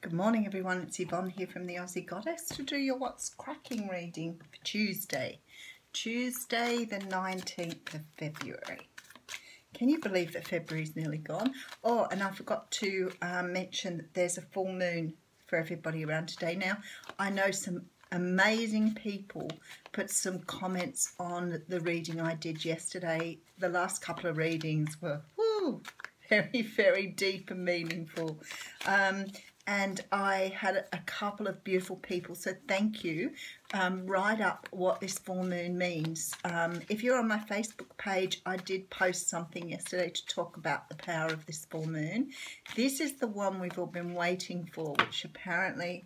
Good morning everyone, it's Yvonne here from the Aussie Goddess to do your What's Cracking reading for Tuesday the 19th of February. Can you believe that February's nearly gone? Oh, and I forgot to mention that there's a full moon for everybody around today. Now, I know some amazing people put some comments on the reading I did yesterday. The last couple of readings were very, very deep and meaningful. And I had a couple of beautiful people, so thank you. Write up what this full moon means. If you're on my Facebook page, I did post something yesterday to talk about the power of this full moon. This is the one we've all been waiting for, which apparently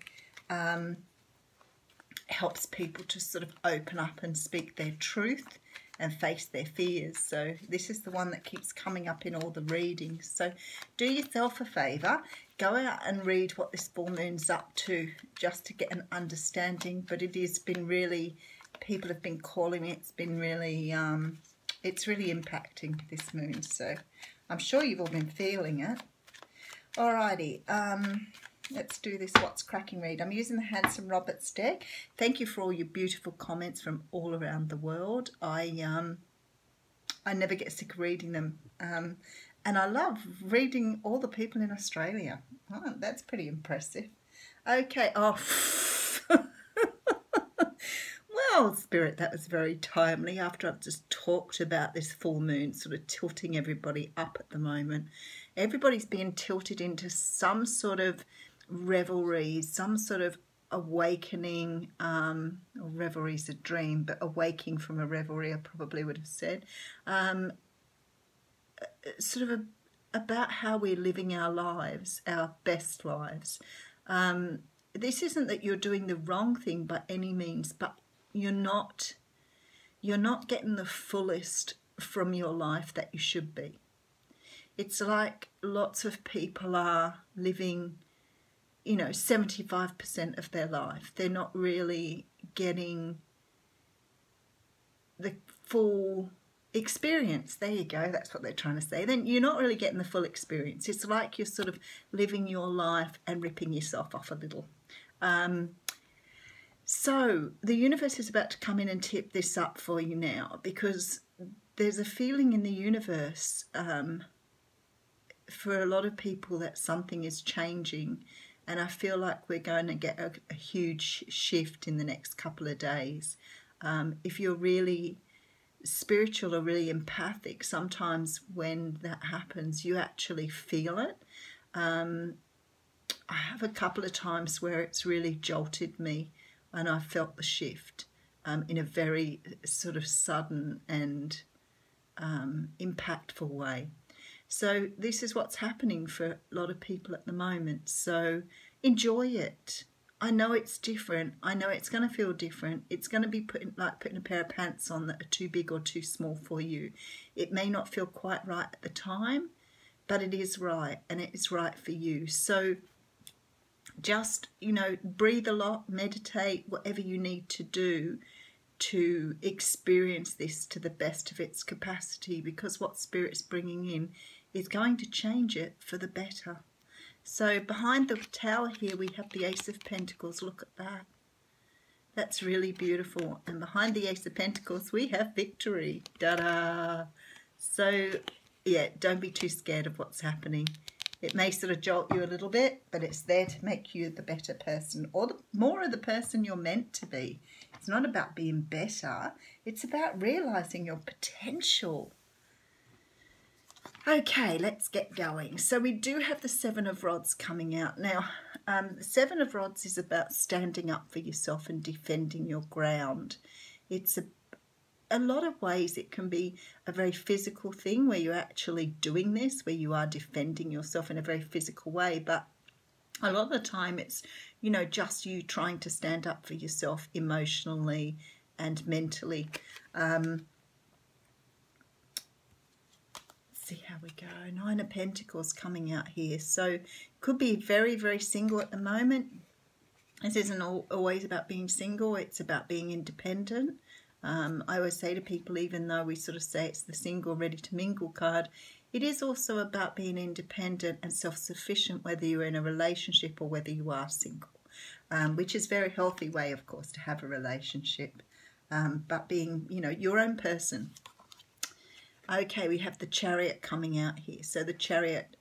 helps people to sort of open up and speak their truth and face their fears. So this is the one that keeps coming up in all the readings. So do yourself a favour, go out and read what this full moon's up to just to get an understanding. But it has been really, people have been calling it, it's been really, it's really impacting this moon. So I'm sure you've all been feeling it. Alrighty, let's do this What's Cracking read. I'm using the Handsome Roberts deck. Thank you for all your beautiful comments from all around the world. I never get sick of reading them. And I love reading all the people in Australia. Oh, that's pretty impressive. Okay. Oh, well, Spirit, that was very timely after I've just talked about this full moon sort of tilting everybody up at the moment. Everybody's being tilted into some sort of revelry, some sort of awakening. Revelry's a dream, but awaking from a revelry, I probably would have said. Sort of about how we're living our lives, our best lives. This isn't that you're doing the wrong thing by any means, but you're not getting the fullest from your life that you should be. It's like lots of people are living, 75% of their life. They're not really getting the full experience. There you go, that's what they're trying to say. Then you're not really getting the full experience. It's like you're sort of living your life and ripping yourself off a little. So the universe is about to come in and tip this up for you now, because there's a feeling in the universe for a lot of people that something is changing, and I feel like we're going to get a huge shift in the next couple of days. If you're really spiritual or really empathic, sometimes when that happens you actually feel it. I have a couple of times where it's really jolted me and I felt the shift in a very sort of sudden and impactful way. So this is what's happening for a lot of people at the moment. So enjoy it. I know it's different. I know it's going to feel different. It's going to be putting a pair of pants on that are too big or too small for you. It may not feel quite right at the time, but it is right, and it is right for you. So just, breathe a lot, meditate, whatever you need to do to experience this to the best of its capacity, because what Spirit's bringing in is going to change it for the better. So behind the tower here we have the Ace of Pentacles. Look at that. That's really beautiful. And behind the Ace of Pentacles we have victory. Da-da! So, yeah, don't be too scared of what's happening. It may sort of jolt you a little bit, but it's there to make you the better person, or more of the person you're meant to be. It's not about being better. It's about realising your potential. Okay, let's get going. So we do have the Seven of Rods coming out. Now, the Seven of Rods is about standing up for yourself and defending your ground. It's a lot of ways it can be a very physical thing where you're actually doing this, where you are defending yourself in a very physical way. But a lot of the time it's, just you trying to stand up for yourself emotionally and mentally. See how we go. Nine of Pentacles coming out here. So could be very, very single at the moment. This isn't always about being single. It's about being independent. I always say to people, even though we sort of say it's the single ready to mingle card, It is also about being independent and self-sufficient, whether you're in a relationship or whether you are single, which is a very healthy way, of course, to have a relationship, but being, your own person. Okay, we have the Chariot coming out here. So the Chariot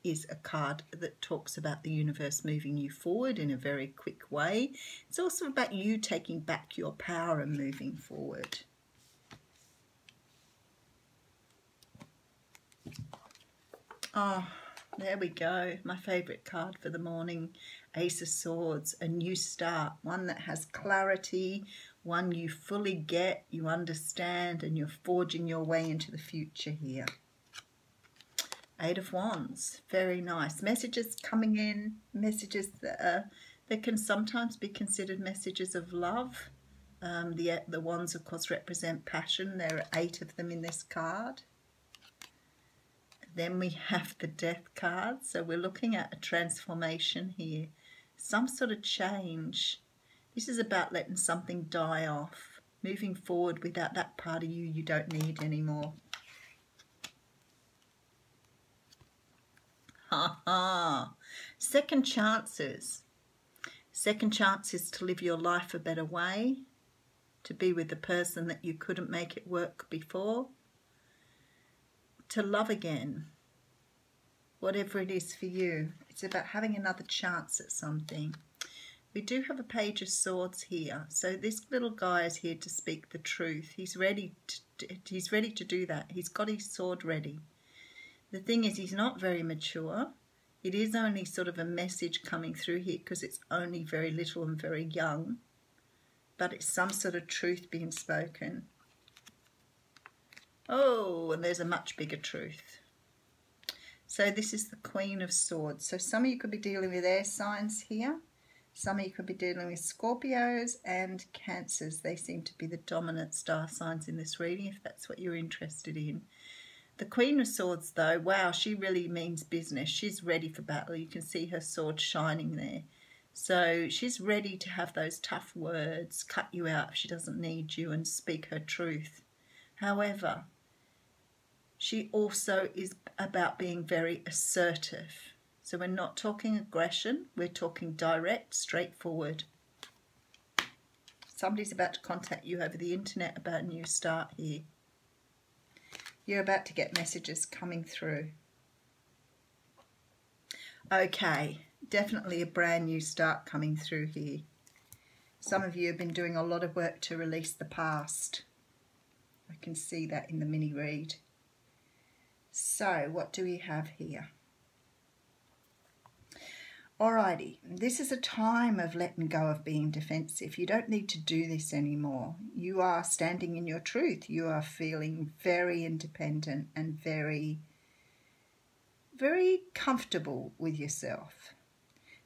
is a card that talks about the universe moving you forward in a very quick way. It's also about you taking back your power and moving forward. Oh, there we go. My favourite card for the morning, Ace of Swords, a new start, one that has clarity, one you fully get, you understand, and you're forging your way into the future here. Eight of Wands, very nice. Messages coming in, messages that can sometimes be considered messages of love. The wands, of course, represent passion. There are 8 of them in this card. Then we have the Death card. So we're looking at a transformation here, some sort of change. This is about letting something die off, moving forward without that part of you don't need anymore. Ha ha! Second chances. Second chances to live your life a better way, to be with the person that you couldn't make it work before, to love again, whatever it is for you. It's about having another chance at something. We do have a Page of Swords here, so this little guy is here to speak the truth. He's ready to do that. He's got his sword ready. The thing is, he's not very mature. It is only sort of a message coming through here because it's only very little and very young, but it's some sort of truth being spoken. Oh, and there's a much bigger truth. So this is the Queen of Swords. So some of you could be dealing with air signs here. Some of you could be dealing with Scorpios and Cancers. They seem to be the dominant star signs in this reading, if that's what you're interested in. The Queen of Swords, though, wow, she really means business. She's ready for battle. You can see her sword shining there. So she's ready to have those tough words, cut you out if she doesn't need you, and speak her truth. However, she also is about being very assertive. So we're not talking aggression, we're talking direct, straightforward. Somebody's about to contact you over the internet about a new start here. You're about to get messages coming through. Okay, definitely a brand new start coming through here. Some of you have been doing a lot of work to release the past. I can see that in the mini read. So what do we have here? Alrighty, this is a time of letting go of being defensive. You don't need to do this anymore. You are standing in your truth. You are feeling very independent and very, very comfortable with yourself.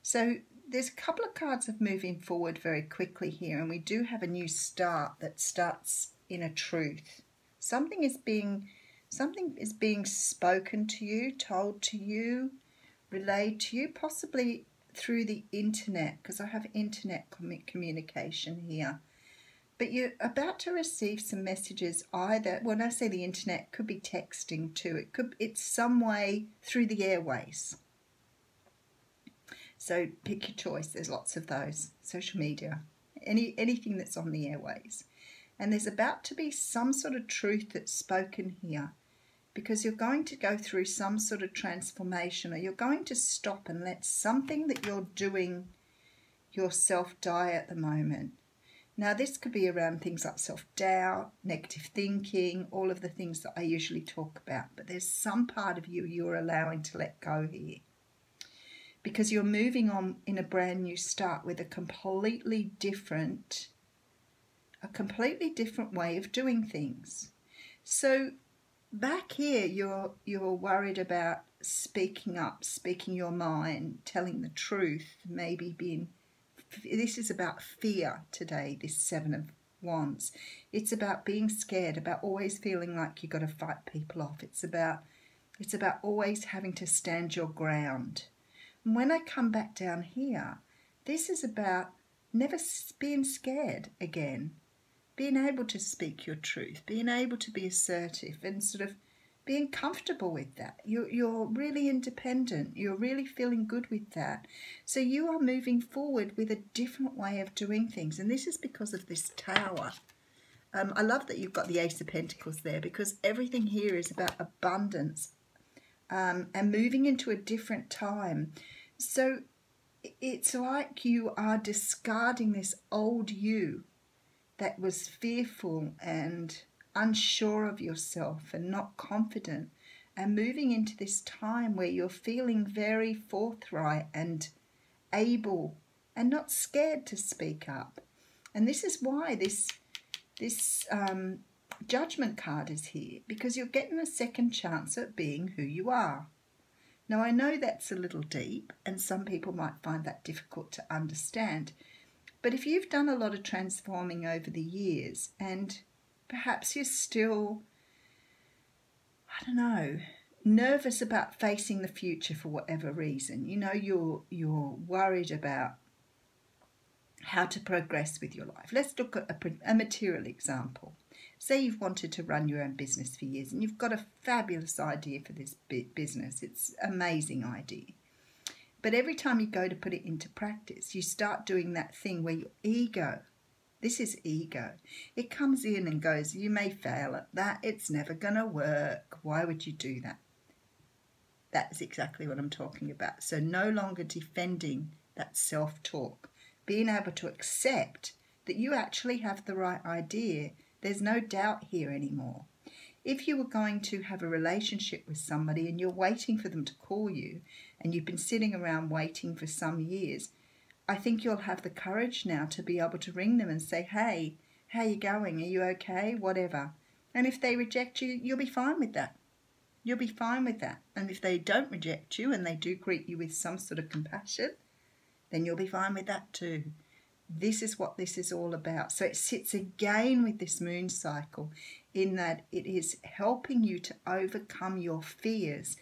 So there's a couple of cards of moving forward very quickly here, and we do have a new start that starts in a truth. Something is being spoken to you, told to you, relayed to you, possibly through the internet, because I have internet communication here. But you're about to receive some messages either, when I say the internet, it could be texting too. It's some way through the airways. So pick your choice. There's lots of those. Social media, anything that's on the airways. And there's about to be some sort of truth that's spoken here, because you're going to go through some sort of transformation, or you're going to stop and let something that you're doing yourself die at the moment. Now, this could be around things like self-doubt, negative thinking, all of the things that I usually talk about. But there's some part of you you're allowing to let go here, because you're moving on in a brand new start with a completely different way of doing things. So back here, you're worried about speaking up, speaking your mind, telling the truth, maybe this is about fear today, this 7 of Wands. It's about being scared, about always feeling like you've got to fight people off. It's about always having to stand your ground. And when I come back down here, this is about never being scared again. Being able to speak your truth, being able to be assertive and sort of being comfortable with that. You're really independent. You're really feeling good with that. So you are moving forward with a different way of doing things. And this is because of this tower. I love that you've got the Ace of Pentacles there, because everything here is about abundance and moving into a different time. So it's like you are discarding this old you that was fearful and unsure of yourself and not confident, and moving into this time where you're feeling very forthright and able and not scared to speak up. And this is why this judgment card is here, because you're getting a second chance at being who you are. Now, I know that's a little deep and some people might find that difficult to understand, but if you've done a lot of transforming over the years and perhaps you're still, I don't know, nervous about facing the future for whatever reason, you know, you're worried about how to progress with your life. Let's look at a material example. Say you've wanted to run your own business for years and you've got a fabulous idea for this business. It's an amazing idea. But every time you go to put it into practice, you start doing that thing where your ego, this is ego, it comes in and goes, you may fail at that. It's never going to work. Why would you do that? That's exactly what I'm talking about. So no longer defending that self-talk. Being able to accept that you actually have the right idea. There's no doubt here anymore. If you were going to have a relationship with somebody and you're waiting for them to call you and you've been sitting around waiting for some years, I think you'll have the courage now to be able to ring them and say, hey, how you going? Are you okay? Whatever. And if they reject you, you'll be fine with that. You'll be fine with that. And if they don't reject you and they do greet you with some sort of compassion, then you'll be fine with that too. This is what this is all about. So it sits again with this moon cycle in that it is helping you to overcome your fears